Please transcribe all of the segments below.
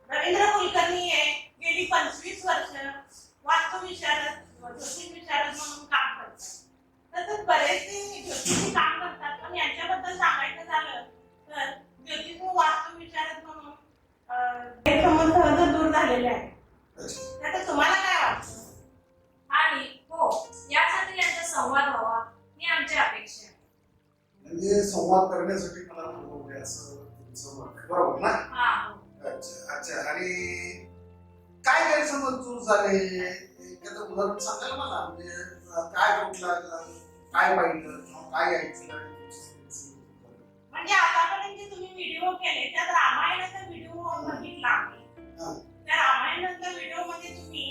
रवींद्र कुलकर्णी आहे. गेली 25 वर्ष वास्तुविशारद ज्योतिषविशारद म्हणून काम करतात. तसंच बरेचसे ज्योतिषी काम करतात. पण यांच्याबद्दल सांगायचं झालं तर ज्योतिष व वास्तुविशारद म्हणून गैरसमज सहज दूर झालेले आहे. आता तुम्हाला काय वाटतं? आणि हो, यासाठी यांचा संवाद व्हावा ही आमची अपेक्षा आहे. म्हणजे संवाद करण्यासाठी मला बोलवले असं तुमचं मत आहे, बरोबर ना? अच्छा अच्छा. आणि काय गैरसमज दूर झाले एखादं उदाहरण सांगाल मला? म्हणजे काय कुठला काय पाहिलं किंवा काय ऐकलं? म्हणजे आतापर्यंत तुम्ही व्हिडिओ केले त्यात रामायणाचा व्हिडिओ बघितला. त्या रामायणाच्या व्हिडिओ मध्ये तुम्ही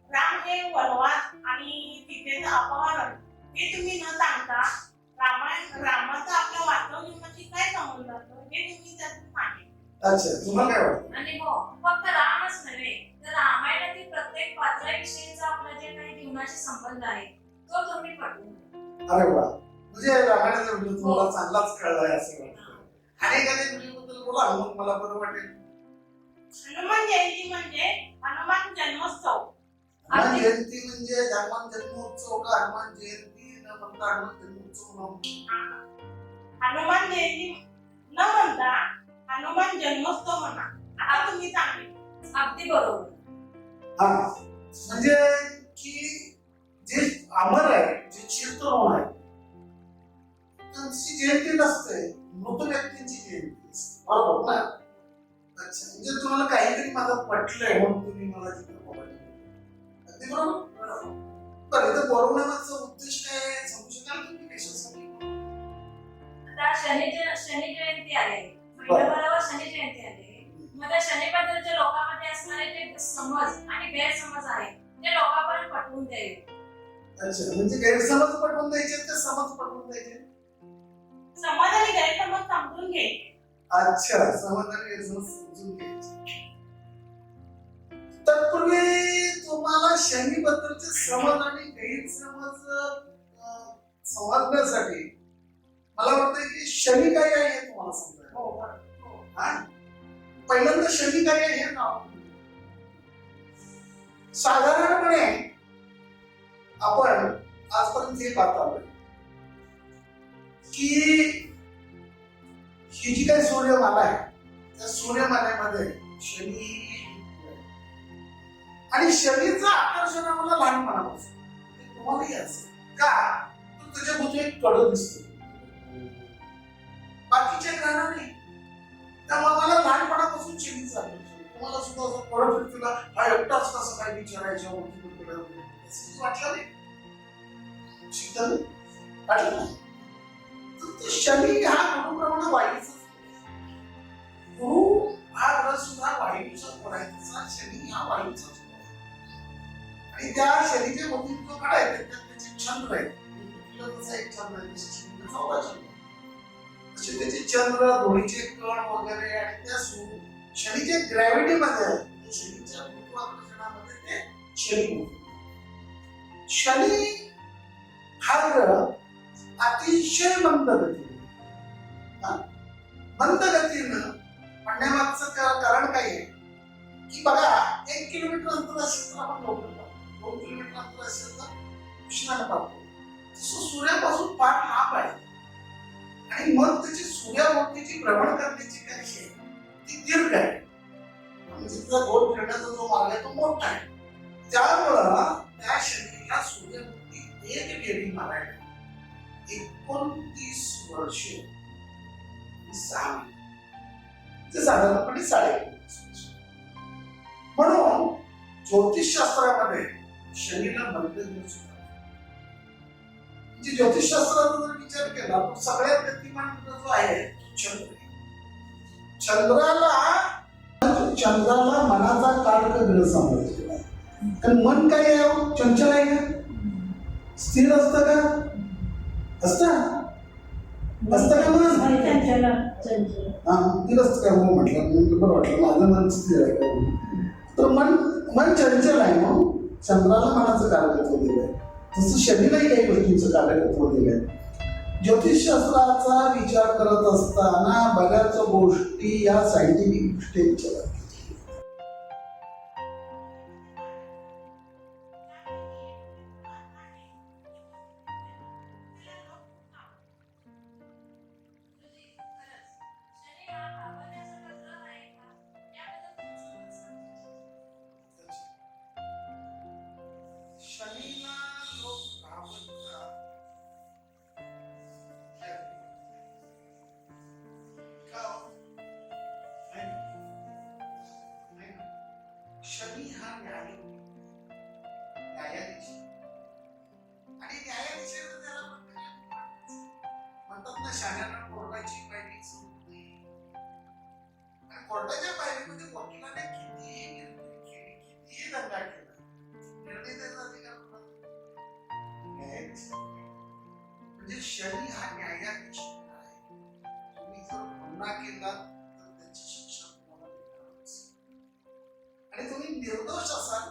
राम हे वनवास आणि सीतेचं अपहरण हे तुम्ही न सांगता रामाचा आपल्या वास्तव जीवनाशी काय संबंध असतो हे तुम्ही त्यातून सांगितलं. अच्छा, तुम्हाला काय वाटतं? आणि हो, फक्त रामच नव्हे तर रामायणातील प्रत्येक पात्राविषयीचा आपला जे काही जीवनाशी संबंध आहे तो तुम्ही पटवून. अरे वा, म्हणजे रामायणाचा व्हिडिओ तुम्हाला चांगलाच कळलाय असं वाटतं. आणि एखाद्या व्हिडिओ बद्दल बोला, मग मला बरं वाटेल. हनुमान जयंती म्हणजे हनुमान जन्मोत्सव. हनुमान जयंती म्हणजे हनुमान जन्मोत्सव का हनुमान जयंती न म्हणता हनुमान जन्मोत्सव? हनुमान जयंती न म्हणता हनुमान जन्मोत्सव म्हणा. आता तुम्ही सांगितलं अगदी बरोबर. हा, म्हणजे की जे अमर आहे, जे चिरतरुण आहे त्यांची जयंती नसते, मृत व्यक्तींची जयंती असते, बरोबर ना? अच्छा, म्हणजे तुम्हाला काहीतरी माझं पटलंय म्हणून तुम्ही मला तिथे बोलायला. अगदी बरोबर. बरं, इथं बोलवण्यामागचा उद्देश काय आहे सांगू शकाल तुम्ही? कशासाठी? आता शनी जयंती आली, महिन्याभरावर शनी जयंती आली. मग त्या शनीबद्दलच्या लोकांमध्ये असणारे जे समज आणि गैरसमज आहे ते लोकांपर्यंत पटवून द्यावे. अच्छा, म्हणजे गैरसमज पटवून द्यायचे ते समज पटवून द्यायचे? समज आणि गैरसमज समजून घ्यायचे. अच्छा, समज आणि गैरसमज समजून घ्यायचे. तत्पूर्वी तुम्हाला शनी बद्दलचे समज आणि गैरसमज समजण्यासाठी मला वाटतं की शनी काय आहे हे तुम्हाला समजायला. पहिल्यांदा शनी काय आहे हे नाव. साधारणपणे आपण आजपर्यंत हे पाहतो की ही जी काही सूर्यमाला आहे त्या सूर्यमालेमध्ये शनी आणि शनीचं आकर्षण आम्हाला लहानपणापासून तुम्हालाही असेल का? तर त्याच्या भोवती एक कडं दिसतं, बाकीच्या ग्रहांना नाही. त्यामुळे मला लहानपणापासून शनीचं आकर्षण. तुम्हाला सुद्धा असं कडं फिरतीला हा एकटाच कसं काय विचारायच्या वाटलं नाही? शिकता वाटलं नाही? तर शनी हा गुरुप्रमाणे वायूचा, गुरु हा ग्रह सुद्धा वायूचा पडायचा. शनी हा वायूचा आणि त्या शनीच्या भोवती जो कडा आहे त्याचे चंद्र आहे. एक चंद्र आहे, चौदा चंद्र, असे त्याचे चंद्र, धोळीचे कण वगैरे आणि त्या शनीच्या ग्रॅव्हिटी मध्ये, शनीच्या गुरुत्वाकर्षणामध्ये ते शनी. शनी हा ग्रह अतिशय मंद गतीने, मंद गतीनं म्हणण्यामागचं कारण काय आहे की बघा, 1 किलोमीटर अंतर असेल तर आपण लवकर पाहतो, 2 किलोमीटर अंतर असेल तर उशिराने पाहतो. तसं सूर्यापासून फार लांब आहे आणि मग त्याची सूर्याभोवतीची भ्रमण करण्याची कशी आहे ती दीर्घ आहे. म्हणजे तिचा गोल फिरण्याचा जो मार्ग आहे तो मोठा आहे. त्यामुळं त्या शनीला सूर्याभोवती एक फेरी मारायला 29 वर्षे 6 महिने, ते साधारणपणे 3.5 वर्ष. म्हणून ज्योतिषशास्त्रामध्ये शनीला मध्यदिवस होता. म्हणजे ज्योतिषशास्त्राचा जर विचार केला तर सगळ्यात गतिमान जो आहे चंद्र. चंद्राला मनाचा कारक ग्रह समजलेला आहे. कारण मन काय आहे? चंचल आहे का? स्थिर असतं का? असतं का मन? तिरस्त काय हो म्हटलं, बरं वाटलं, माझं मन स्थिर आहे का? तर मन चंचल आहे. मग चंद्राला मनाचं कारकत्व दिलंय, तसं शरीराही काही गोष्टींचं कारकत्व दिलंय. ज्योतिषशास्त्राचा विचार करत असताना बऱ्याच गोष्टी या सायंटिफिक दृष्ट्या विचारात शनी हा घाबरण्याचा ग्रह आहे का? याबद्दल तुमचं मत सांगा. शनीला लोक घाबरतात. का हो? नाही. नाही ना. शनी हा न्यायाधीश आणि न्यायाधीशाला त्याला म्हणतात ना, शाण्याला कोर्टाची पायरी सोडत नाही. आणि कोर्टाच्या पायरीमध्ये वकिलाने कितीही निर्णय केले, कितीही दंगा केला, निर्णय त्याचा अधिकार कोणाला? न्यायाधीशाला. म्हणजे शनी हा न्यायाधीश आहे. तुम्ही जर गुन्हा केला तर त्याची शिक्षा तुम्हाला मिळणारच. आणि तुम्ही निर्दोष असाल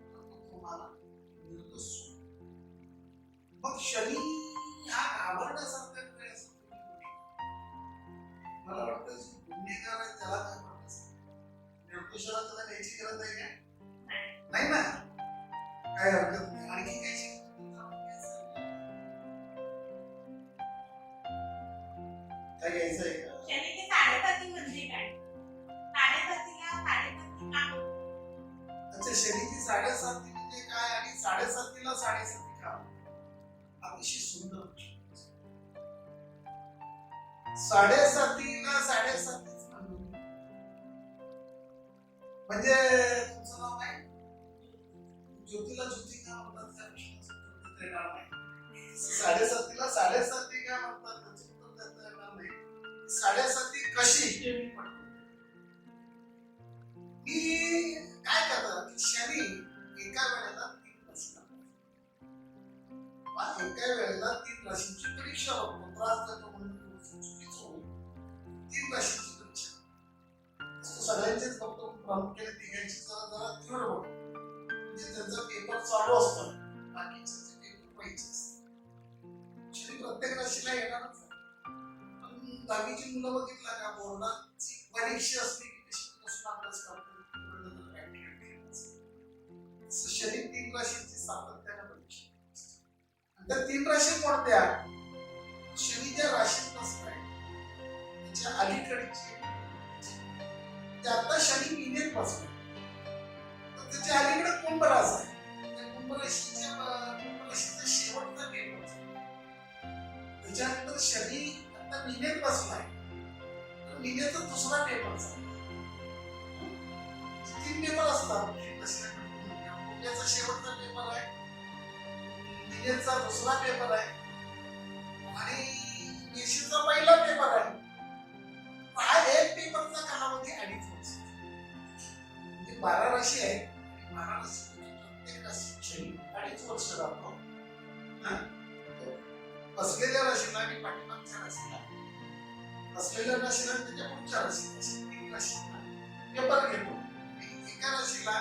तर तो तुम्हाला निर्दोष सोडेल. मग शनी हा घाबरण्यासारखा वेळ असं तुम्ही म्हणू शकता. मला वाटतं जो गुन्हेगार आहे त्याला घाबरण्यास, निर्दोषाला त्याला न्यायची गरज आहे काय? नाही ना. काय हरकत नाही. आणखी काही काय घ्यायचं आहे का? शनीची साडेसाती म्हणजे काय? साडेसातीला साडेसाती का? अच्छा, शनीची साडेसाती म्हणजे काय आणि साडेसातीला साडेसाती का? अतिशय सुंदर प्रश्न. साडेसातीला साडेसातीच म्हणून म्हणजे तुमचं नाव काय? ज्योतीला ज्योती का म्हणतात त्या प्रश्नाचं उत्तर देता येणार नाही. साडेसातीला साडेसाती का म्हणतात त्याचं उत्तर देता येणार नाही. साडेसाती कशी हे मी म्हणतो. मी काय करतात की शनी एका वेळेला 3 राशी एका वेळेला 3 राशींची परीक्षा होतो. त्रास देतो म्हणून चुकीचं होईल. 3 राशींची परीक्षा सगळ्यांचेच बघतो, प्रामुख्याने तिघांची जरा तीव्र बघतो. म्हणजे त्यांचा पेपर चालू असतो, बाकीचे पेपर व्हायचे असतात. शनी प्रत्येक राशीला येणारच आहे. पण 10वीची मुलं बघितला का, बोर्डाची परीक्षा असली की कशी बसून अभ्यास करतो. शनी 3 राशींची सातत्याने परीक्षा. त्या 3 राशी कोणत्या? शनी ज्या राशीत बसलाय त्याच्या अलीकडची, आता शनी मीनेत बसलाय तर त्याच्या अलीकडे कुंभ रास आहे. त्या कुंभ राशीचा शेवटचा पेपर. त्याच्यानंतर शनी आता मीनेत बसलाय तर मीनेचा दुसरा पेपर चालू. 3 पेपर असतात. कुंभ्याचा शेवटचा पेपर आहे, मीनेचा दुसरा पेपर आहे आणि मेषीचा पहिला पेपर आहे. हा एक पेपरचा कालावधी 2.5 वर्ष. म्हणजे 12 राशी आहे. 12 राशी प्रत्येक राशी शनी 2.5 वर्ष राहतो. बसलेल्या राशीला आणि पाठीमागच्या राशीला, बसलेल्या राशीला त्याच्या पुढच्या राशीला 3 राशीला पेपर घेतो. एका राशीला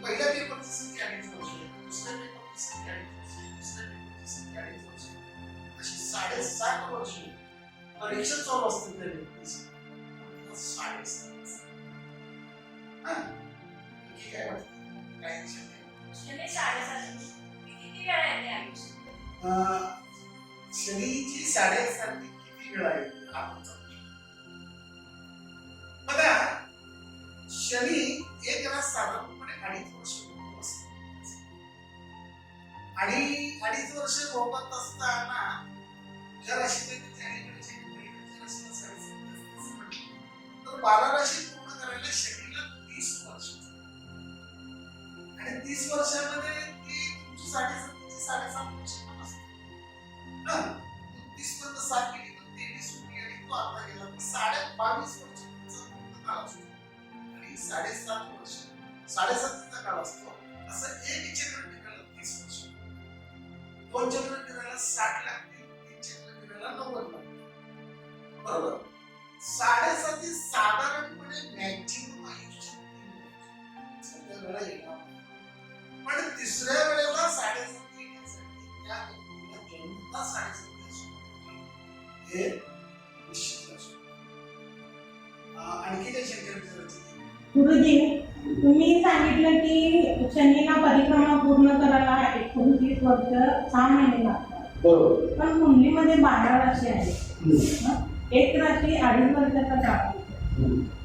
पहिल्या पेपरची संख्या 2.5 वर्ष, दुसऱ्या पेपरची संख्या 2.5 वर्ष, तिसऱ्या पेपरची संख्या 2.5 वर्ष, अशी 7.5 वर्ष परीक्षा चालू असते त्या व्यक्तीची. 7.5. काय वाटतं? काय शनी साडेसाती किती वेळा येते आयुष्यात? शनीची 7.5 किती वेळा येते हा पुढचा प्रश्न. बघा, शनी एक रास साधारणपणे 2.5 वर्ष भोगत असतो. आणि 2.5 वर्ष भोगत असताना ज्या राशीमध्ये राशीला 7.5 तर 12 राशी पूर्ण करायला शनीला 30 वर्ष. आणि 30 वर्षामध्ये ती तुमची 7.5 वर्ष पण असते. 30 पर्यंत 7 केली तर 23 होती आणि तो आता गेला 22 वर्ष तुमचा काळ असतो. आणि 7.5 वर्ष 7.5चा काळ असतो. असं एक चक्र फिरायला 30 वर्ष, 2 चक्र फिरायला 60 लागतील, 3 चक्र फिरायला 90 लागतील. बरोबर. 7.5 साधारणपणे मॅक्झिमम आयुष्य सध्या वेळा येणार. पण तिसऱ्या वेळेला 7.5 येण्यासाठी त्या व्यक्तीला जन्मता 7.5 आणखी काही शंका विचारायची? गुरुजी, तुम्ही सांगितलं की शनीला परिक्रमा पूर्ण करायला 29 वर्ष 6 महिने लागतात. बरोबर. पण कुंडलीमध्ये 12 राशी आहे. एक राशी 2.5 वर्षाचा काळ,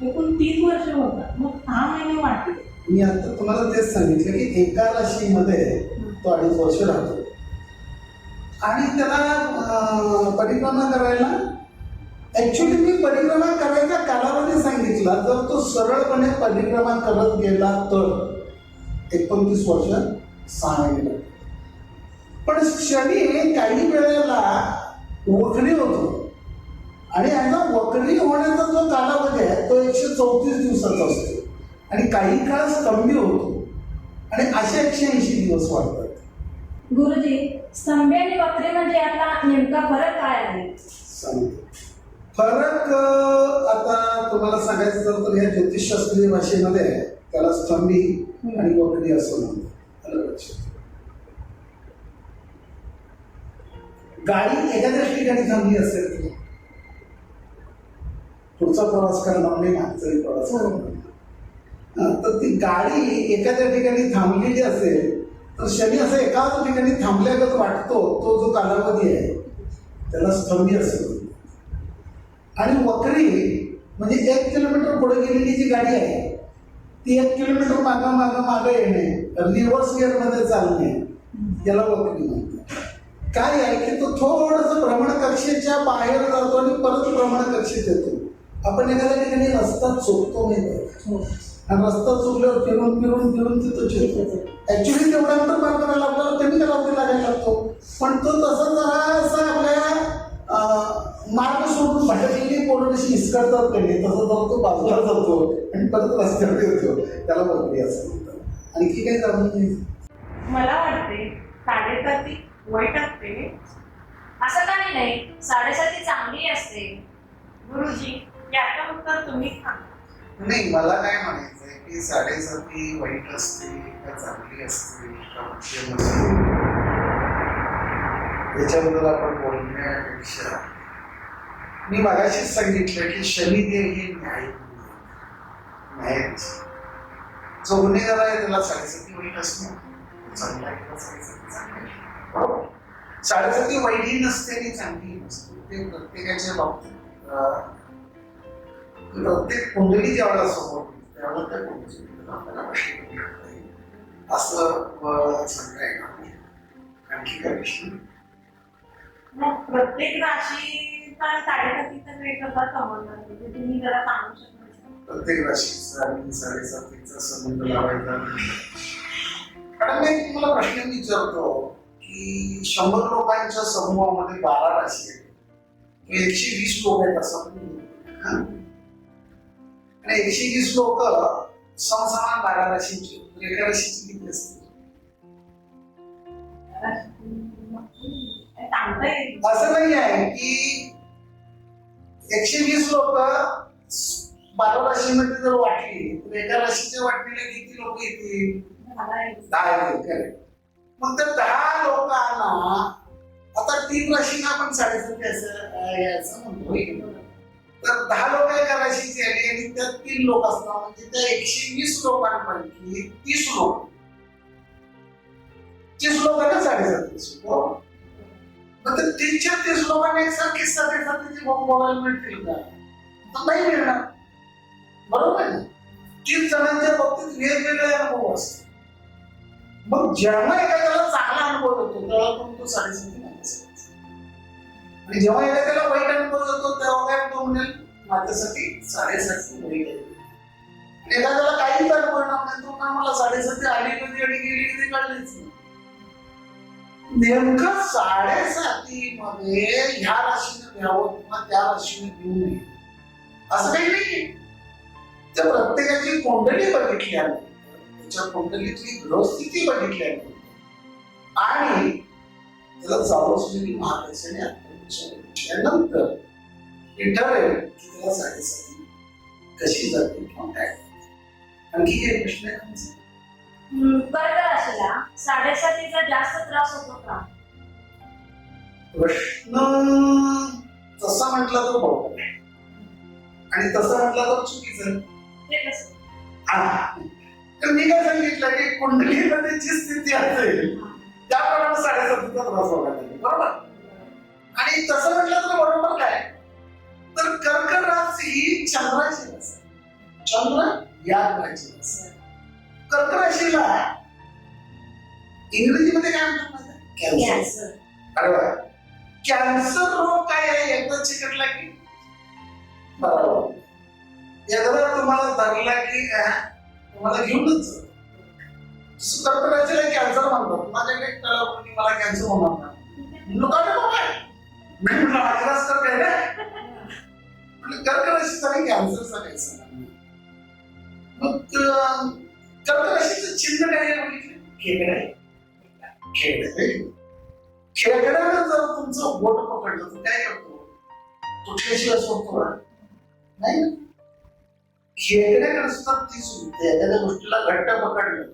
एकूण 30 वर्ष होतात. मग 6 महिने वाटले. मी आता तुम्हाला तेच सांगितलं की एका राशीमध्ये तो 2.5 वर्ष राहतो आणि त्याला परिक्रमा करायला ऍक्च्युली मी परिक्रमा करायचा कालावधी सांगितला. जर तो सरळपणे परिक्रमा करत गेला तर 29 वर्ष 6 महिने लागतात. पण शनी काही वेळेला वक्री होतो आणि यांचा वक्री होण्याचा जो कालावधी आहे तो 134 दिवसाचा असतो आणि काही काळ स्तंभी होतो आणि असे 180 दिवस वाढतात. गुरुजी, स्तंभी आणि वक्री म्हणजे यातला नेमका फरक काय आहे? सांगतो. फरक आता तुम्हाला सांगायचं झालं तर या ज्योतिषशास्त्रीय भाषेमध्ये त्याला स्तंभी आणि वक्री असं म्हणतात. गाडी एखाद्याच ठिकाणी थांबली असेल की पुढचा प्रवास करणार नाही, मागचाही प्रवास करणार, तर ती गाडी एखाद्या ठिकाणी थांबलेली असेल तर शनी असं एकाच ठिकाणी थांबल्यागत वाटतो. तो जो कालावधी आहे त्याला स्तंभी असं म्हणतात. आणि वक्री म्हणजे 1 किलोमीटर पुढे गेलेली जी गाडी आहे ती 1 किलोमीटर मागं येणे, रिव्हर्स गिअरमध्ये चालणे, याला वक्री म्हणतात. काय आहे की तो थोडंसं भ्रमणकक्षेच्या बाहेर जातो आणि परत भ्रमणकक्षेत येतो. आपण एखाद्या ठिकाणी रस्ता चुकतो नाही आणि रस्ता चुकल्यावर फिरून फिरून फिरून तिथं चिरतो. ऍक्च्युली तेवढा अंतर पार करायला आपल्याला कमी कालावधी लागायला लागतो. पण तो तसं जरा आपल्या मार्ग सोडून भटकलेली पोरं कशी विस्कळतात का नाही तसं जाऊन तो बाजूला जातो आणि परत रस्त्यावर येतो. त्याला वक्री असं म्हणतात. आणखी काही जाणून नाही. मला वाटते 7.5 वाईट असते. असं काही नाही, 7.5 चांगली असते. गुरुजी, याचं उत्तर तुम्हीच सांगा. नाही, मला काय म्हणायचंय की 7.5 वाईट असते का चांगली असते का मध्यम असते याच्याबद्दल आपण बोलण्यापेक्षा मी मगाशीच सांगितलं की शनिदेव हे न्यायाधीश. जो गुन्हेगार आहे त्याला 7.5 वाईट असणं चांगला आहे, 7.5 चांगला आहे. बरोबर. 7.5 वाईटही नसते आणि चांगलीही नसते. ते प्रत्येकाच्या बाबतीत प्रत्येक कुंडली ज्यावेळेला समोर त्यावेळेला त्या कुंडलीला आपल्याला प्रश्न असं सांगता येणार नाही. आणखी काय प्रश्न? मग प्रत्येक राशीचा 7.5चा वेळ कसा समजणार म्हणजे तुम्ही जरा सांगू शकता? प्रत्येक राशीचा आणि 7.5चा संबंध लावायचा. कारण मी तुम्हाला प्रश्न विचारतो की 100 लोकांच्या समूहामध्ये 12 राशी आहेत, 120 लोक आहेत असं आणि 120 लोक समसमान 12 राशींची, एका राशीची किती असते? असं नाही आहे की 120 लोक 12 राशीमध्ये जर वाटली तर एका राशीच्या वाटणीला किती लोक येतील? 10 येतील. मग त्या 10 लोकांना आता 3 राशींना आपण 7.5 याचं म्हणतो. तर 10 लोक एका राशीची आली आणि त्यात 3 लोक असतात म्हणजे त्या 120 लोकांपैकी 30 लोकांना 7.5. मग त्या 30 लोकांना एकसारखी 7.5 बोलायला मिळतील का? नाही मिळणार. बरोबर आहे. 30 जणांच्या बाबतीत वेगवेगळे अनुभव असतात. मग जेव्हा एखाद्याला चांगला अनुभव येतो तेव्हा पण तो 7.5 आणि जेव्हा एखाद्याला वाईट अनुभव येतो तेव्हा काय तो म्हणेल माझ्यासाठी 7.5 वाईट आहे. एखाद्याला काहीच अनुभव नाही तो का मला 7.5 आली कधी आणि गेली कधी कळलीच नाही. नेमकं 7.5 मध्ये ह्या राशीने घ्यावं किंवा त्या राशीने घेऊ नये असं काही नाही. त्या प्रत्येकाची कुंडली बघितली आहे, त्याच्या कुंडलीतली ग्रहस्थिती बघितली आहे आणि त्याला चालवलेली महादशेने त्यानंतर हे ठरेल की त्याला 7.5 कशी जाते किंवा काय. आणखी काही प्रश्न आहे तुमचा? कर्क राशीला 7.5चा जास्त त्रास होतो का? प्रश्न तसा म्हटला तर बरोबर आहे आणि तसं म्हटलं तर चुकीचं. ते कसं? हा, तर मी काय सांगितलं की कुंडलीमध्ये जी स्थिती असेल त्याप्रमाणे साडेसातीचा त्रास व्हायला लागेल, बरोबर. आणि तसं म्हटलं तर बरोबर काय, तर कर्क रास ही चंद्राची रास आहे. चंद्र या ग्रहाची रास आहे. कर्क राशीला इंग्रजीमध्ये काय म्हणतात माहिती आहे? कॅन्सर. अरे वा, कॅन्सर रोग काय आहे एकदा चिकटला की बरोबर, एकदा तुम्हाला धरला की तुम्हाला घेऊनच जातो. कर्क राशीला कॅन्सर म्हणतात. माझ्याकडे कळलं की मला कॅन्सर होणार नाही. लोकांना काय मी म्हटलं आजराच तर काय नाही, कर्क राशीचा काही कॅन्सरचा काही सांगा. मग कर्क राशीचं चिन्ह काय आहे बघितलं? खेकडे. खेकड्यानं जर तुमचं बोट पकडलं तर काय करतो? तुटल्याशिवाय सोडतो नाही ना. खेकड्याकडे सुद्धा ती सुटते. एखाद्या गोष्टीला घट्ट पकडलं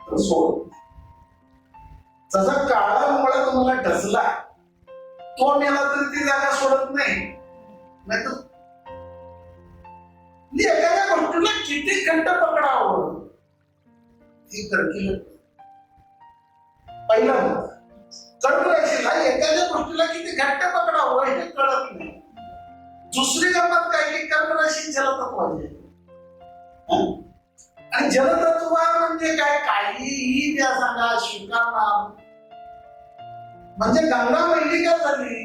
तर सोड. जसा काळा मुळा तुम्हाला ढसला, तो मेला तरी ती जागा सोडत नाही. नाहीतर एखाद्या गोष्टीला किती घट्ट पकडावं ही कर्कीला पहिला होता. कर्क राशीला एखाद्या गोष्टीला किती घट्ट पकडावं हे कळत नाही. दुसरी गंमत काय की कर्क राशी जलतत्वाची आहे. आणि जलतत्व म्हणजे काय, काहीही त्या सांगा स्वीकारणार. म्हणजे गंगा पहिली काय झाली,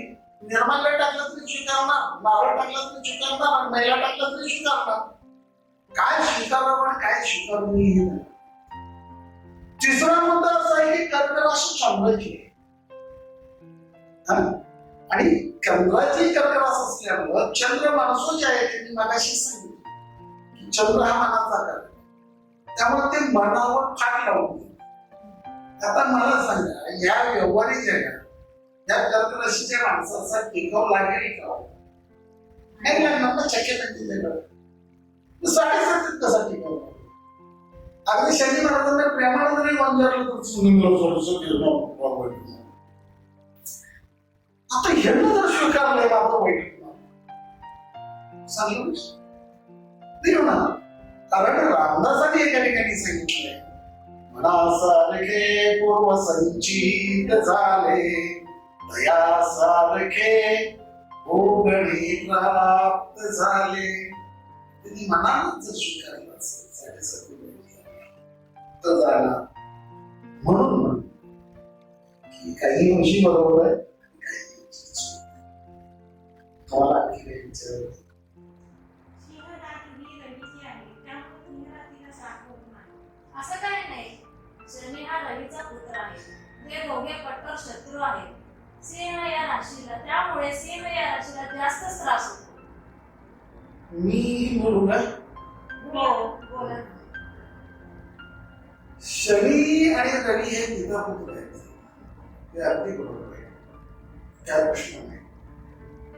निर्माल्य टाकलं तरी स्वीकारणार, नारळ टाकलं तरी स्वीकारणार, मैला टाकलं तरी स्वीकारणार. काय स्वीकारावं आणि काय स्वीकारू नये. तिसरा मुद्दा असा आहे की कर्क राशी चंद्राची आहे. आणि चंद्राची कर्क रास असल्यामुळं चंद्र माणसो जे आहे त्यांनी मगाशी सांगितलं की चंद्र हा मनाचा कारक, त्यामुळे ते मनावर फाट लावून. आता मला सांगा, या व्यवहारिक जगात या कर्क राशीच्या माणसाचा टिकाव लागेल का? नाही लागणार ना. शक्यता साडेसातीत कसा टिकाव लागेल? अगदी शनी महाराजांना प्रेमाला जरी वंजारलं तर सुनील थोडस. आता ह्यानं जर स्वीकारलंय माझं वाईट सांगू ना. कारण रामदासांनी एका ठिकाणी सांगितलंय, मनासारखे पूर्व संचित झाले, दयासारखे भोगणी प्राप्त झाले. त्यांनी मनानच जर स्वीकारलं असेल साडेसाती तर जाणार. म्हणून की काही गोष्टी बरोबर आहे, काही गोष्टी तुम्हाला आणखी काही विचार. असं काही नाही. शनी हा रवीचा पुत्र आहे. ते दोघे कट्टर शत्रू आहेत. सिंह या राशीला, त्यामुळे सिंह या राशीला जास्त त्रास होतो. मी बोलू का? हो, बोला. शनी आणि रवी हे पिता पुत्र आहेत. ते अगदी बरोबर आहे, काय प्रश्न नाही.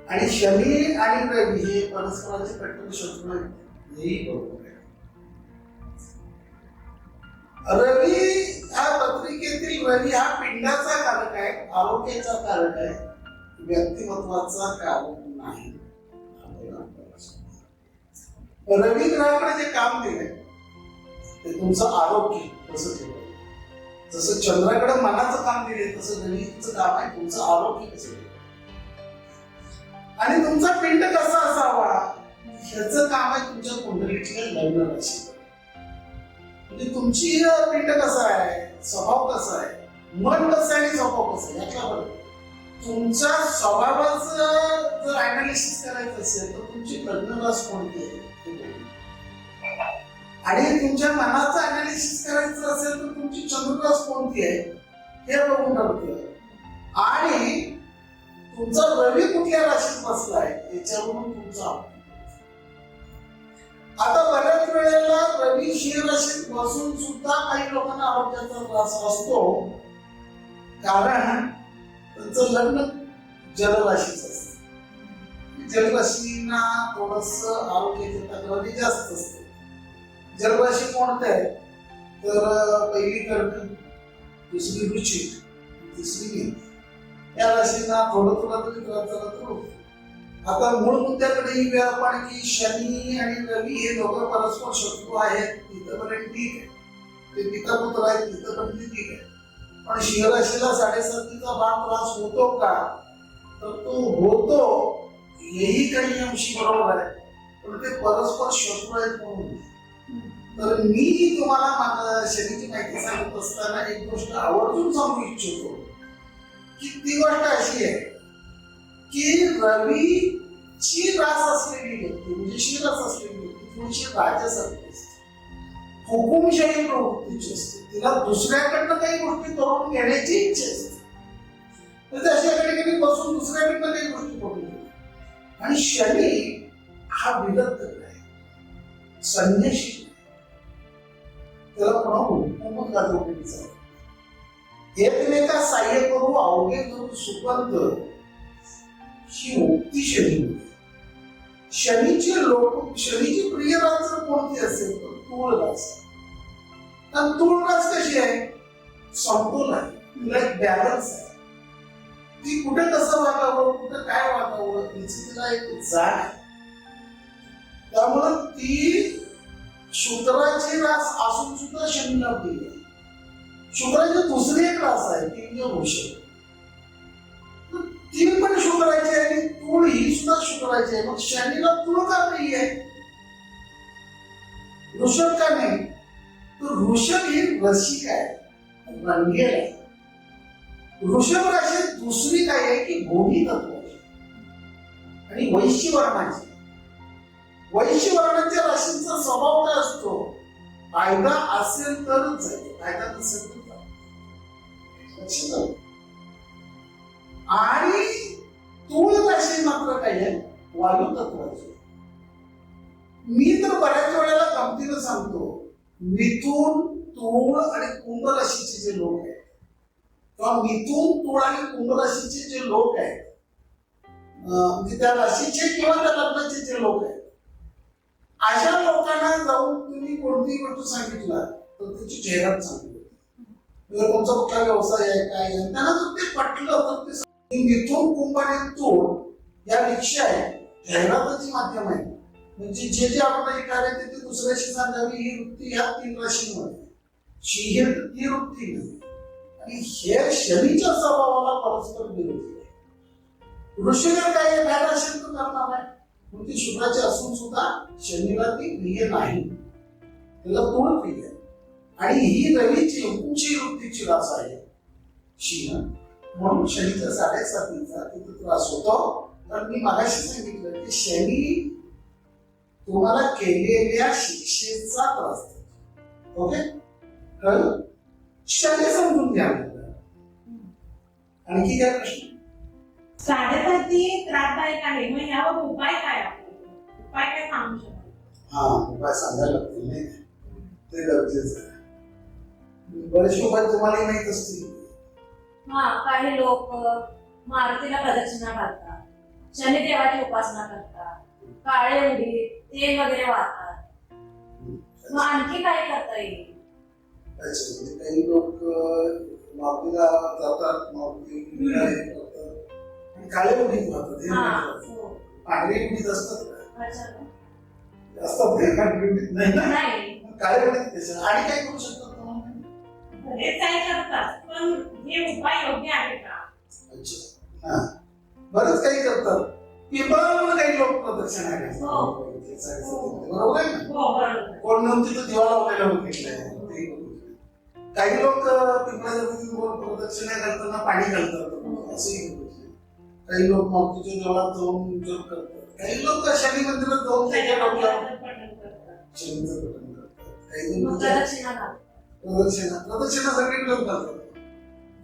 आणि शनी आणि रवी हे परस्पराचे कट्टर शत्रू आहेत, हेही बरोबर आहे. रवी हा पत्रिकेतील रवी हा पिंडाचा कारक आहे, आरोग्याचा कारक आहे, व्यक्तिमत्वाचा कारक नाही. रवी ग्रहाकडे जे काम दिलंय ते तुमचं आरोग्य कसं ठेवायचं. जसं चंद्राकडे मनाचं काम दिले तसं रवीचं काम आहे तुमचं आरोग्य कसं ठेवायचं. आणि तुमचा पिंड कसा असावा ह्याचं काम आहे तुमच्या कुंडलीतल्या लग्न राशी. म्हणजे तुमची पिंड कसा आहे, स्वभाव कसा आहे, मन कसं आहे आणि स्वभाव कसा आहे यातला फरक. तुमच्या स्वभावाचं जर अनालिसिस करायचं असेल तर तुमची लग्न रास कोणती आहे आणि तुमच्या मनाचं अनालिसिस करायचं असेल तर तुमची चंद्ररास कोणती आहे हे बघून ठरतं. आणि तुमचा रवी कुठल्या राशीत बसलाय याच्यावरून तुमचा. आता बऱ्याच वेळेला रवी शीर राशीत बसून सुद्धा काही लोकांना आरोग्याचा त्रास असतो, कारण त्यांचं लग्न जलराशीच असतं. जलराशींना थोडस आरोग्याची तक्रारी जास्त असते. जलराशी कोणत्या आहे तर पहिली कर्क, दुसरी वृश्चिक, तिसरी मीन. या राशींना थोडं थोडा तरी त्रास झाला तर होतो. आता मूळ मुद्द्याकडे येऊया आपण की शनी आणि रवी हे दोघं परस्पर शत्रू आहेत, तिथपर्यंत ठीक आहे. ते पिता पुत्र आहेत, तिथपर्यंत ठीक आहे. पण शिवराशीला 7.5 भाग त्रास होतो का? तर तो होतो, हेही काही अंशी बरोबर आहे, पण ते परस्पर शत्रू आहेत म्हणून. तर मी तुम्हाला माझ्या शनीची माहिती सांगत असताना एक गोष्ट आवर्जून सांगू इच्छितो की ती गोष्ट अशी आहे की रवीची रास असलेली व्यक्ती म्हणजे शिवरास असलेली व्यक्ती थोडीशी राजासारखी असते, हुकुमशाही प्रवृत्तीची असते, तिला दुसऱ्याकडनं काही गोष्टी करून घेण्याची इच्छा असते. तर अशा ठिकाणी बसून दुसऱ्याकडनं काही गोष्टी करून घेतात. आणि शनी हा विरक्त आहे, संन्याशी, त्याला पुन्हा हुकुमत गाजवलेली आहे. एकमेका सहाय्य करू अवघे करू सुपंत ही उक्ती शनी. शनीची प्रिय रास जर कोणती असेल तर तूळ रास. आणि तूळ रास कशी आहे? समतोल आहे, तिला एक बॅलन्स आहे. ती कुठे कसं वागावं, कुठे काय वागावं याची तिला एक जाण आहे. त्यामुळे ती शुक्राची रास असून सुद्धा शनीला प्रिय आहे. शुक्राची दुसरी एक रास आहे ती म्हणजे वृषभ. ती पण शुक्राची आहे आणि तूळ ही सुद्धा शुक्राची आहे. मग शनीला तूळ का प्रिय आहे, वृषभ का नाही? तर वृषभ ही रसिक आहे, रंगेल आहे. वृषभ राशीत दुसरी काय आहे की भोगी तत्व आहे आणि वैश्य वर्णाची. वैश्य वर्णाच्या राशींचा स्वभाव काय असतो? फायदा असेल तरच जाईल, फायदा नसेल तर जाईल. आणि तूळ राशी मात्र काय आहे? वायू तत्वाची. मी तर बऱ्याच वेळेला गमतीनं सांगतो, मिथुन, तूळ आणि कुंभ राशीचे जे लोक आहेत किंवा मिथुन, तूळ आणि कुंभ राशीचे जे लोक आहेत, म्हणजे त्या राशीचे किंवा त्या लग्नाचे जे लोक आहेत, अशा लोकांना जाऊन तुम्ही कोणतीही गोष्ट सांगितलं तर त्याची जाहिरात चांगली होती. तुमचा कुठला व्यवसाय आहे, काय आहे, त्यांना जर ते पटलं तर ते मिथुन, कुंभ आणि तूळ या रिक्षा आहे, जाहिराताची माध्यम आहे. म्हणजे जे जे आपण कार्य ते दुसऱ्याशी सांगावी ही वृत्ती ह्या 3 राशींमध्ये. ही वृत्ती नाही. आणि हे शनीच्या स्वभावाला परस्पर विरोधी आहे. वृषिक काय आहे? फायदा असेल तर करणार आहे, पण ती शुक्राची असून सुद्धा शनीला ती प्रिय नाही, त्याला तूळ प्रिय आहे. आणि ही रवीची हुकुमशाही वृत्तीची रास आहे शिन, म्हणून शनीच्या 7.5 तिथे त्रास होतो. तर मी मागाशी सांगितलं की शनी तुम्हाला केलेल्या शिक्षेचा त्रास देतो. ओके, कळलं? शनी समजून घ्या. आणखी काय प्रश्न? 7.5 त्रासदायक आहे, मग यावर उपाय काय आपल्याला? उपाय काय सांगू शकाल? हा, उपाय सांगायला लागतील नाही, ते गरजेचं आहे. बरेचसे उपाय तुम्हाला माहित असतील. हा, काही लोक मारुतीला प्रदक्षिणा घालतात, शनिदेवाची उपासना करतात, काळे उडीद तेल वगैरे वाहतात. मग आणखी काय करता येईल? म्हणजे काही लोक मारुतीला जातात, मारुती करतात, काळे उडीद वाहतात. पांढरे उडीद असतात का? असतात ते पांढरे उडीद नाही ना, काळे उडीद त्याच्या. आणि काय करू शकतात? बरेच काही करतात, पण हे उपाय योग्य आहे का? अच्छा, हा, बरंच काही करतात. पिंपळावर काही लोक प्रदक्षिणा करतात, बरोबर आहे ना? कोण नव्हती तर दिवा लावलेला बघितलंय. काही लोक पिंपळाच्या प्रदक्षिणा करताना पाणी घालतात, असंही बघितलंय. काही लोक मारुतीच्या देवळात जाऊन जप करतात, काही लोक शनी मंदिरात जाऊन त्याच्या डोक्यावर शनीचं पठण करतात, काही लोक प्रदक्षिणा सगळे लोक करतात.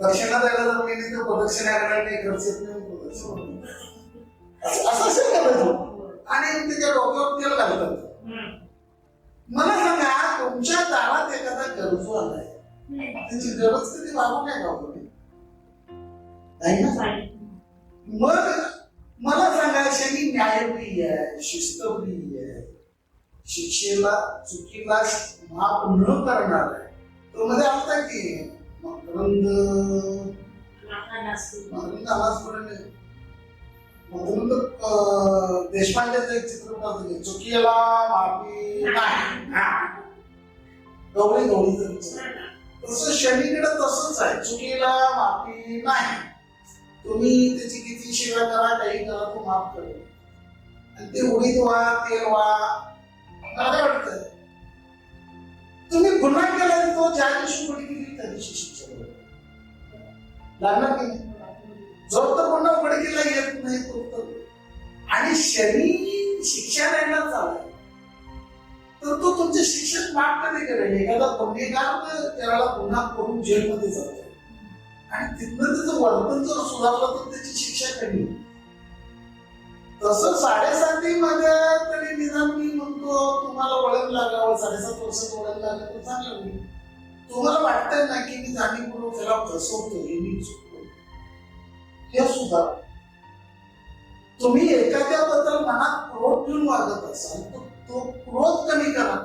दक्षिणा द्यायला जर मी तर प्रदक्षिणा करायला काही खर्च येत नाही, असं असेल करायचं. आणि त्याच्या डोक्यावर तेल घालतात. मला सांगा, तुमच्या दारात एखादा गरजू आलाय, त्याची गरज कधी भागू नाही का तुम्ही? नाही ना? मग मला सांगा, शनी न्यायप्रिय आहे, शिस्तप्रिय आहे, शिक्षेला चुकीला माफ न करणार आहे. तो मध्ये आता की मकरंद आवाज देशपांडेचं एक चित्रपट होतं, चुकीला माफी नाही. गवळी गवळीचं विचार तसं शनीकडे तसंच आहे, चुकीला माफी नाही. तुम्ही त्याची किती शिव्या करा काही करा तो माफ करेल. आणि ते उडीद व्हा तेल व्हा मला काय वाटतंय तुम्ही गुन्हा केला तो ज्या दिवशी उघडी केली त्या दिवशी शिक्षा लागणार की नाही. जो तर गुन्हा उघडकीला येत नाही तो तर. आणि शनी शिक्षा द्यायला चाललाय तर तो तुमचे शिक्षण माफ कधी करेल. एखादा गुन्हेगार त्याला गुन्हा करून जेलमध्ये जातो आणि तिथनं त्याचं वर्तन जर सुधारलं तर त्याची शिक्षा कमी. तसं 7.5 मध्ये तरी निदान मी म्हणतो तुम्हाला वळण लागावं, 7.5 वर्षात वळण लागलं तर चांगलं होईल. तुम्हाला वाटतंय ना की मी जाणीवपूर्वक त्याला फसवतोय, मी चुकतो, हे सुद्धा तुम्ही एखाद्याबद्दल मनात क्रोध घेऊन वागत असाल तर तो क्रोध कमी करा.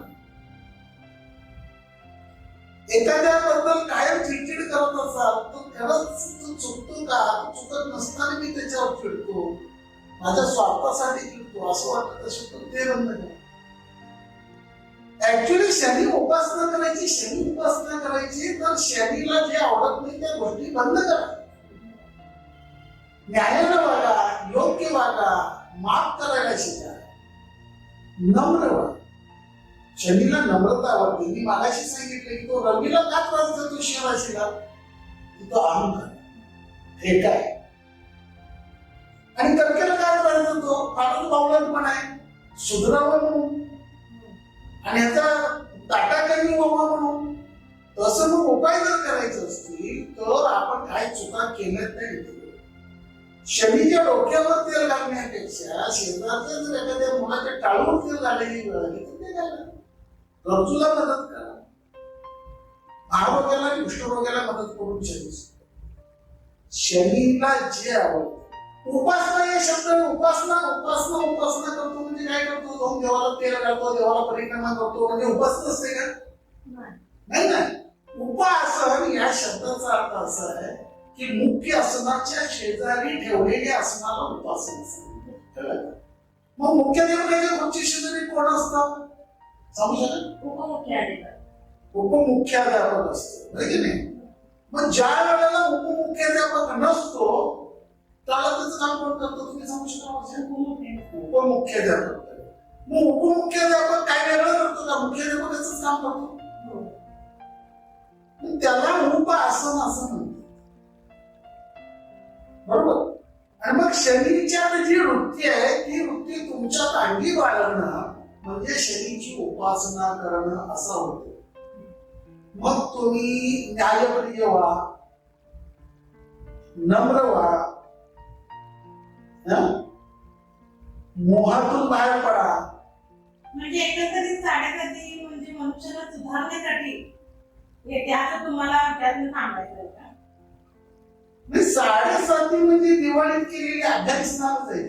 एखाद्याबद्दल कायम चिडचिड करत असाल तर खरंच तो चुकतो का, चुकत नसताना मी त्याच्यावर चिडतो, माझ्या स्वार्थासाठी चिडतो असं वाटत असेल तर ते बंद करा. ऍक्च्युली शनी उपासना करायची, शनी उपासना करायची तर शनीला जे आवडत नाही त्या गोष्टी बंद करा. न्यायाला वागा, योग्य वागा, माफ करायला शिका, नम्र व्हा. शनीला नम्रता आवडते. मी मागाशी सांगितलं की तो रवीला का त्रास देतो शिवराशीला, तो अहंकार हे काय. आणि कर्केला काय त्रास देतो, फारच बावळटपणा आहे, सुधरावं म्हणून आणि याचा टाटा कमी व्हावा म्हणून. तसं मग उपाय जर करायचे असतील तर आपण काय चुका केल्यात नाही. शनीच्या डोक्यावर तेल घालण्यापेक्षा शेजारच्या जर एखाद्या मुलाच्या टाळूवर तेल घालायची वेळ आली तर ते घाला. गरजूला मदत करा, महारोग्याला आणि कुष्ठरोग्याला मदत करून शनीला जे आवडतं. उपासना हे शब्द उपासना उपासना उपासना करतो म्हणजे काय करतो, जाऊन देवाला तेल घालतो, देवाला परिक्रमा करतो म्हणजे उपासना असते का, नाही ना. उपासन या शब्दाचा अर्थ असा आहे की मुख्य आसनाच्या शेजारी ठेवलेली आसनाला उपासना असते. मग मुख्य देवतेच्या खुर्ची शेजारी कोण असतात सांगू शकत, उपमुख्याध्यापक असतो की नाही. मग ज्या वेळेला उपमुख्याध्यापक नसतो त्याला त्याचं काम कोण करतो तुम्ही सांगू शकता, उपमुख्याध्यापक. मग उपमुख्याध्यापक काय वेगळं करतो का, मुख्याध्यापकाच काम करतो, त्याला उपासन असं म्हणतात, बरोबर. आणि मग शनीच्या जी वृत्ती आहे ती वृत्ती तुमच्यात अंगी बाळगणं म्हणजे शनीची उपासना करणं असं होतं. मग तुम्ही न्यायप्रिय व्हा, नम्र व्हा, मोहातून बाहेर पडा. म्हणजे एकंदरीत 7.5 म्हणजे मनुष्याला सुधारण्यासाठी त्याचं तुम्हाला त्यातून सांगायचं का. 7.5 म्हणजे दिवाळीत केलेली अध्याय स्नानच आहे.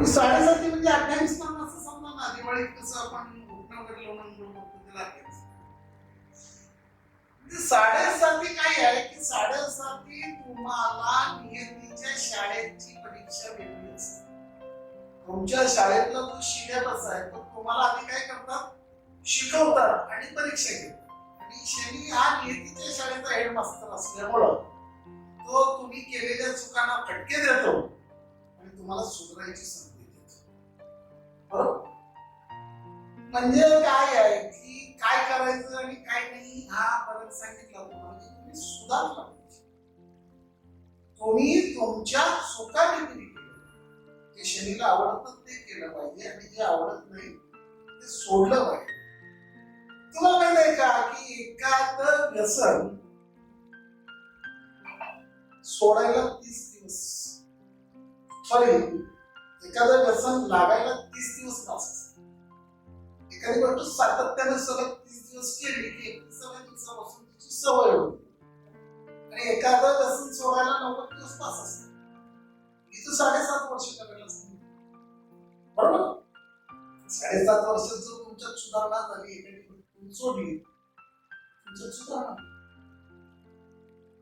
7.5 म्हणजे अध्याय स्नान असं समजा ना. दिवाळीत कसं आपण उठणं वगैरे लावून त्याला 7.5 काय आहे की 7.5 तुम्हाला नियतीच्या शाळेची परीक्षा वेगळी असते. तुमच्या शाळेतला जो सिलेबस आहे तो तुम्हाला आधी काय करतात, शिकवतात आणि परीक्षा घेतात. आणि शनी हा नियतीच्या शाळेचा हेडमास्टर असल्यामुळं तो तुम्ही केलेल्या चुकांना फटके देतो आणि तुम्हाला सुधारायची संधी देतो, बरोबर. म्हणजे काय आहे की काय करायचं आणि काय नाही हा परत सांगितलं म्हणजे तुम्ही सुधारला पाहिजे. तुम्ही तुमच्या चुका केली, जे शनीला आवडतं ते केलं पाहिजे आणि जे आवडत नाही ते सोडलं पाहिजे. तुम्हाला माहित आहे का की एखादं व्यसन सोडायला 30 दिवस, सॉरी एखादं व्यसन लागायला 30 दिवस लागतात. एखादी गोष्ट सातत्याने सलग 30 दिवस केली की 31व्या दिवसापासून तिची सवय होते. आणि एखादं व्यसन सोडायला 90 दिवस तास असतात. इथं 7.5 वर्ष करायला असते, बरोबर. 7.5 वर्षात जर तुमच्यात सुधारणा झाली, एखादी गोष्ट सोडली, तुमच्यात सुधारणा.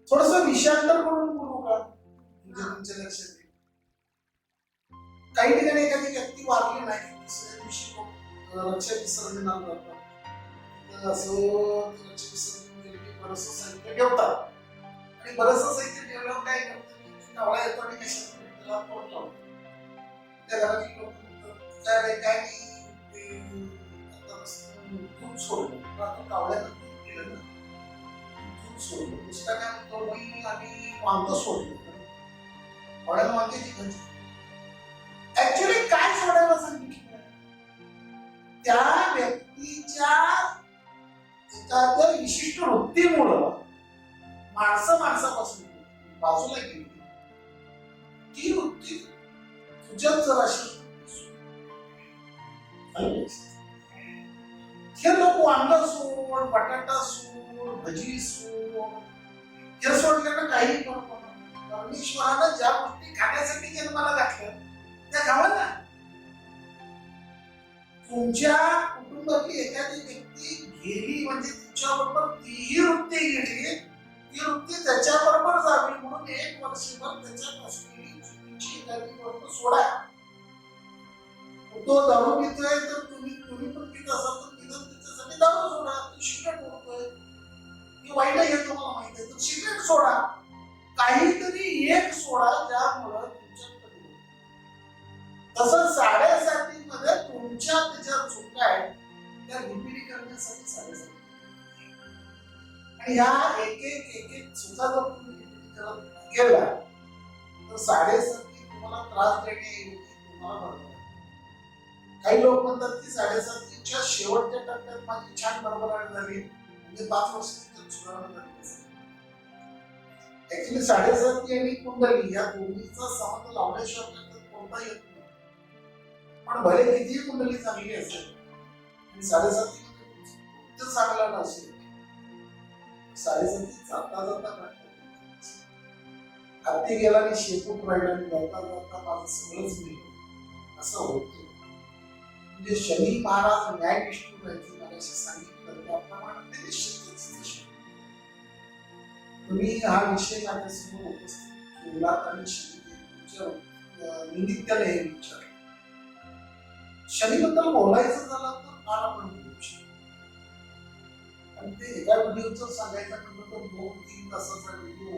थोडस विषयांतर करून बोलू का, तुमच्या लक्षात येईल. काही ठिकाणी एखादी व्यक्ती वारली नाही दुसऱ्या दिवशी रक्षा विसर्जनाला जातात. तर असं रक्षा विसर्जन केलं की बरंचसं साहित्य ठेवतात आणि बरंचसं साहित्य ठेवल्यावर काय करतात की कावळा येतो आणि कशात त्याला तोड लावतो. त्या घरातील लोक काय नाही दूध सोडलं आता कावळ्यानं दूध केलं ना दूध सोडलं दुसरा काय म्हणतो मी आणि वांग सोडलं कावळ्याला वांग्याची भाजी. ऍक्च्युली काय सोडायला सांगितलं त्या व्यक्तीच्या एखाद्या विशिष्ट वृत्तीमुळं माणसापासून बाजूला गेली ती वृत्ती तुझ्यात जर अशी हे लोक वांग सोड बटाटा सोड भजी सोड हे सोडल्यानं काही फरक पडत. परमेश्वरानं ज्या गोष्टी खाण्यासाठी जन्माला घातल्या त्या खावा ना. तुमच्या कुटुंबातली एखादी व्यक्ती गेली म्हणजे तुमच्याबरोबर तीही वृत्ती गेली ती वृत्ती त्याच्याबरोबर जावी म्हणून एक वर्षभर त्याच्यापासून चुकीची एखादी गोष्ट सोडा. तो दारू पितोय तर तुम्ही पण पित असाल तर निदान त्याच्यासाठी दारू सोडा. तो सिगरेट ओढतोय ही वाईट आहे हे तुम्हाला माहिती आहे तर सिगरेट सोडा. काहीतरी एक सोडा ज्यामुळं तुमच्याकडे तसं 7:30 मध्ये तुमच्या त्याच्या चुका आहेत त्या रिपीट करण्यासाठी 7:30 आणि ह्या एक चुका जर तुम्ही रिपीट करत गेला तर 7:30 तुम्हाला त्रास देणे तुम्हाला बरोबर. काही लोक म्हणतात की 7:30च्या शेवटच्या टप्प्यात माझी छान बरोबर झाली म्हणजे 5 वर्ष सुधारणा झाली. ऍक्च्युली 7:30 आणि कुंडली या दोन्हीचा संबंध लावल्याशिवाय कोणता येत नाही. पण भले कितीही कुंडली चांगली असेल आणि 7:30 मध्ये चांगला नसेल 7:30 जाता हत्ती गेला आणि शेपूट राहिला आणि जाता माझं सगळंच मिळलं असं होतं. म्हणजे शनी महाराज न्यायनिष्ठूर राहायचे मला असे सांगितलं त्याप्रमाणे ते निश्चितच तुम्ही हा विषय माझ्यासमोर उपस्थित केला आणि शनीच्या निमित्ताने हे विचार शनीबद्दल बोलायचं झालं तर फार आपण बोलू शकतो. आणि ते एका व्हिडिओच सांगायचं म्हटलं तर 2-3 तासाचा व्हिडिओ.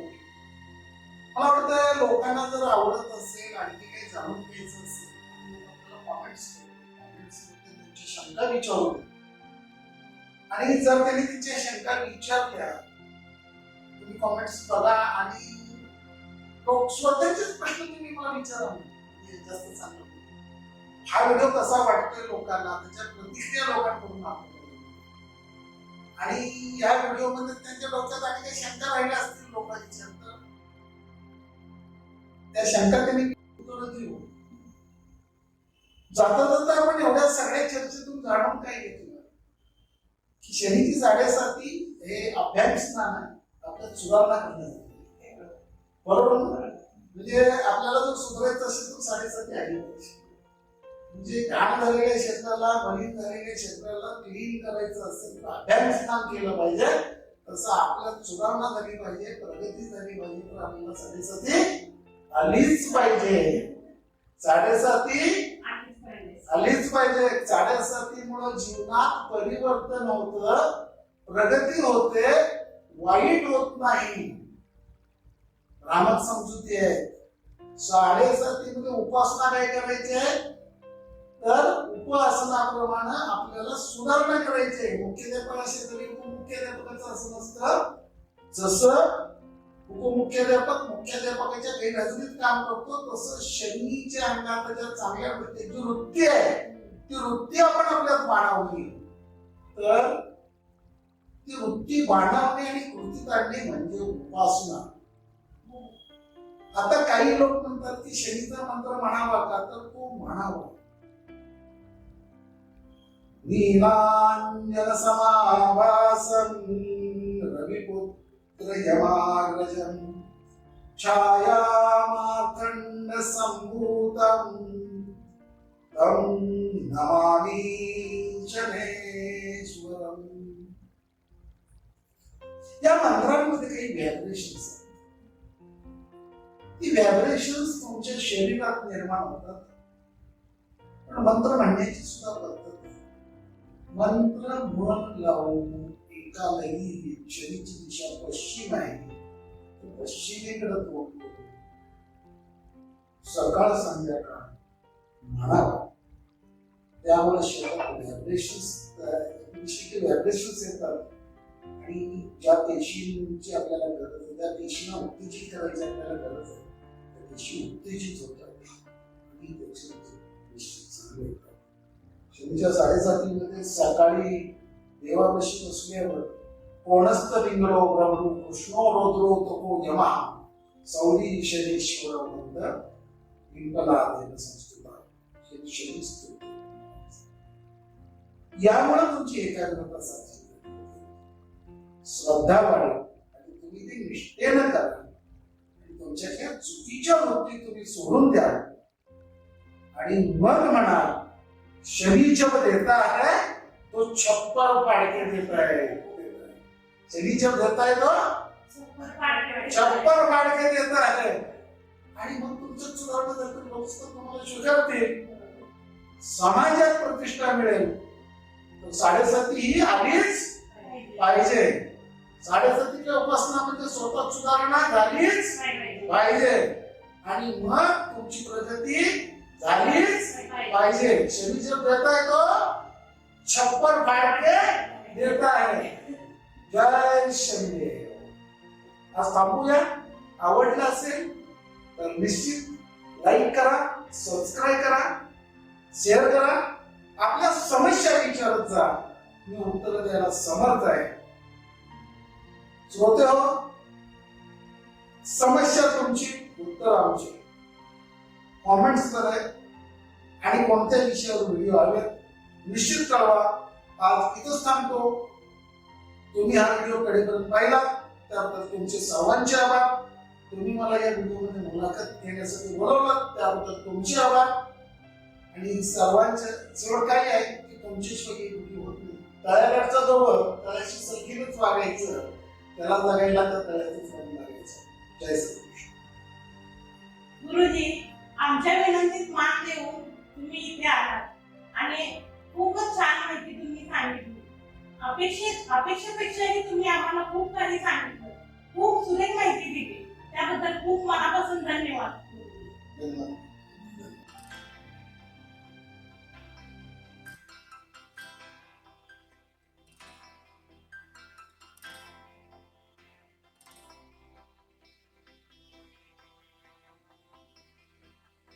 मला वाटतं लोकांना जर आवडत असेल आणखी काही जाणून घ्यायचं असेल आपल्याला कॉमेंट्स त्यांची शंका विचारू आणि जर त्यांनी त्यांच्या शंका विचारल्या तुम्ही कॉमेंट्स बघा आणि लोक स्वतःचेच प्रश्न तुम्ही मला विचारा जास्त चांगलं. हा व्हिडिओ कसा वाटतोय लोकांना त्याच्या प्रतिक्रिया लोकांकडून आणि या व्हिडिओ मध्ये त्यांच्या डोक्यात आणि काही शंका राहिल्या असतील लोकांच्या तर त्या शंका त्यांनी उत्तर देऊ. जाता जाता आपण एवढ्या सगळ्या चर्चेतून जाणून काय घेतो की शनीची 7:30 हे अभ्यास स्नान आहे आपल्याला सुधारणा करण्यासाठी. बरोबर म्हणजे आपल्याला जर सुधारायचं असेल तर 7:30 आली पाहिजे. म्हणजे घाण झालेल्या क्षेत्राला मलिन झालेल्या क्षेत्राला क्लीन करायचं असेल तर अभ्यास स्नान केलं पाहिजे. तसं आपल्याला सुधारणा झाली पाहिजे प्रगती झाली पाहिजे तर आपल्याला 7:30 आलीच पाहिजे. 7:30 आलीच पाहिजे. 7:30 मुळे जीवनात परिवर्तन होतं प्रगती होते वाईट होत नाही. रामक समजुती आहे. 7:30 मध्ये उपासना काय करायची तर उपासनाप्रमाणे आपल्याला सुधारणा करायची. मुख्याध्यापक असे तरी उपमुख्याध्यापकाचं असं नसतं. जसं उपमुख्याध्यापक मुख्याध्यापकाच्या गैरहजेरीत काम करतो तसं शनीच्या अंगात ज्या चांगल्या जी वृत्ती आहे ती वृत्ती आपण आपल्यात बाळगली तर ती वृत्ती बाळगणे आणि कृतीत आणणे म्हणजे उपासना. आता काही लोक म्हणतात की शनीचा मंत्र म्हणावा का तर तो म्हणावा. नीलांजन समाभासं रविपुत्र यमाग्रजं छायामार्तण्ड संभूतं तं नमामि शनेश्वरम्. या मंत्रांमध्ये काही व्हायब्रेशन्स आहेत. ती व्हायब्रेशन्स तुमच्या शरीरात निर्माण होतात पण मंत्र म्हणण्याची सुद्धा पद्धत आहे. मंत्र मन लावून एका लई शरीची दिशा पश्चिम आहे, पश्चिमेकडे तोंड करून सकाळ संध्याकाळ म्हणावा. त्यामुळे शरीरात व्हायब्रेशन्स येतात आणि ज्या पेशींची आपल्याला गरज आहे त्या पेशींना उत्तेजित करायची आपल्याला गरज आहे, त्या पेशी उत्तेजित होतात आणि त्याचे पेशी चांगले होतात. शनीच्या 7:30 सकाळी देवापाशी बसल्यावर कोणस्त लिंगरो ब्रह्मो कृष्णो रोद्रो तपो यमः सौरी शनीश्वर मंद पिंपलादेन संस्कृता. शनी स्तुती. यामुळे तुमची एकाग्रता साधली, श्रद्धा वाढेल आणि तुम्ही ते निष्ठेनं करा आणि तुमच्या चुकीच्या वृत्ती तुम्ही सोडून द्या आणि मग म्हणा शनी जब देता है तो 56 पाडके देता है. शनी जब देता है तो 56 पाडके देता है. आणि मग तुमचं सुधारणा जर लोक तुम्हाला स्वीकारतील, समाजात प्रतिष्ठा मिळेल. 7:30 ही आलीच पाहिजे. 7:30च्या उपासना म्हणजे स्वतः सुधारणा झालीच पाहिजे आणि मग तुमची प्रगती झालीच पाहिजे. शनी जब देता है तो 56 फाडके देता है. जय शनिदेव. आज थांबूया. आवडलं असेल तर निश्चित लाईक करा, सबस्क्राईब करा, शेअर करा. आपल्या समस्या विचारत जा, मी उत्तर द्यायला समर्थ आहे. श्रोते हो, समस्या तुमची, उत्तर आमची. कॉमेंट्स करा आणि कोणत्या विषयावर व्हिडिओ हवे निश्चित कळवा. आज इथंच थांबतो. तुम्ही हा व्हिडिओ कडेपर्यंत पाहिला त्याबद्दल तुमचे सर्वांचे आभार. तुम्ही मला या व्हिडिओमध्ये मुलाखत घेण्यासाठी बोलवलं त्याबद्दल तुमचे आभार. आणि सर्वांच्या जवळ काय आहे की तुमच्याशिवाय व्हिडिओ होत नाही. तळ्याकडचा जवळ तळ्याशी सलखीनच वागायचं, त्याला जगायला तर तळ्यातच मन लागायचं. जय श्रीकृष्ण. गुरुजी, आमच्या विनंतीत मान देऊन तुम्ही इथे आलात आणि खूपच छान माहिती तुम्ही सांगितली. अपेक्षेपेक्षाही तुम्ही आम्हाला खूप काही सांगितलं, खूप सुरेख माहिती दिली. त्याबद्दल खूप मनापासून धन्यवाद. धन्यवाद.